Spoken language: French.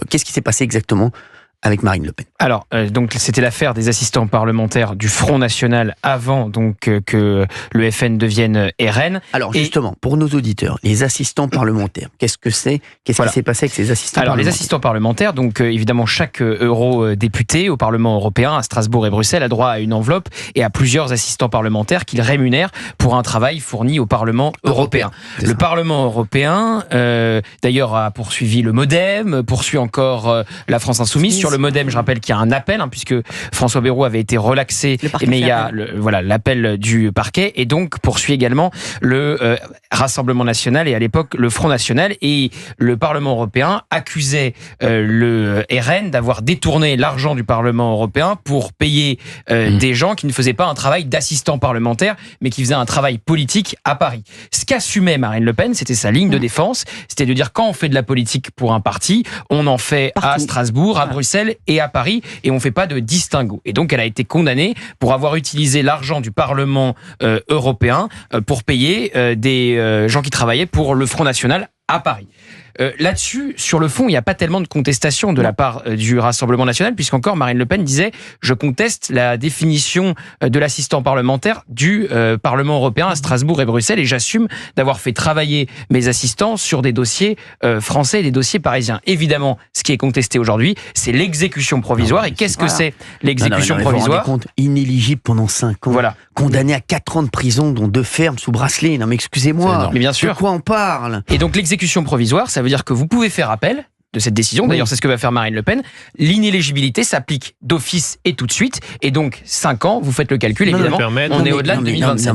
Qu'est-ce qui s'est passé exactement avec Marine Le Pen? Alors, donc c'était l'affaire des assistants parlementaires du Front National avant donc que le FN devienne RN. Alors justement, pour nos auditeurs, les assistants parlementaires, qu'est-ce que c'est? Qu'est-ce qui s'est passé avec ces assistants parlementaires? Les assistants parlementaires, donc évidemment chaque eurodéputé au Parlement européen, à Strasbourg et Bruxelles, a droit à une enveloppe et à plusieurs assistants parlementaires qu'il rémunère pour un travail fourni au Parlement européen. Le Parlement européen, d'ailleurs, a poursuivi le MoDem, poursuit encore la France Insoumise. Sur le MoDem, je rappelle qu'il y a un appel, puisque François Bayrou avait été relaxé, mais il y a l'appel du parquet, et donc poursuit également le Rassemblement National et à l'époque le Front National, et le Parlement européen accusait le RN d'avoir détourné l'argent du Parlement européen pour payer des gens qui ne faisaient pas un travail d'assistant parlementaire, mais qui faisaient un travail politique à Paris. Ce qu'assumait Marine Le Pen, c'était sa ligne de défense, c'était de dire quand on fait de la politique pour un parti, on en fait à Strasbourg, à Bruxelles et à Paris, et on ne fait pas de distinguo. Et donc elle a été condamnée pour avoir utilisé l'argent du Parlement européen pour payer des gens qui travaillaient pour le Front National à Paris. Là-dessus, sur le fond, il n'y a pas tellement de contestation de la part du Rassemblement National, puisqu'encore Marine Le Pen disait « Je conteste la définition de l'assistant parlementaire du Parlement européen à Strasbourg et Bruxelles, et j'assume d'avoir fait travailler mes assistants sur des dossiers français et des dossiers parisiens. » Évidemment, ce qui est contesté aujourd'hui, c'est l'exécution provisoire. Et qu'est-ce que c'est l'exécution provisoire? Vous vous rendez compte, inéligible pendant 5 ans, condamné à 4 ans de prison, dont 2 fermes sous bracelet. Non mais excusez-moi, mais bien sûr. De quoi on parle? Et donc l'exécution provisoire, ça veut dire que vous pouvez faire appel de cette décision. D'ailleurs, c'est ce que va faire Marine Le Pen. L'inéligibilité s'applique d'office et tout de suite. Et donc, 5 ans, vous faites le calcul, évidemment, on est au-delà de 2027.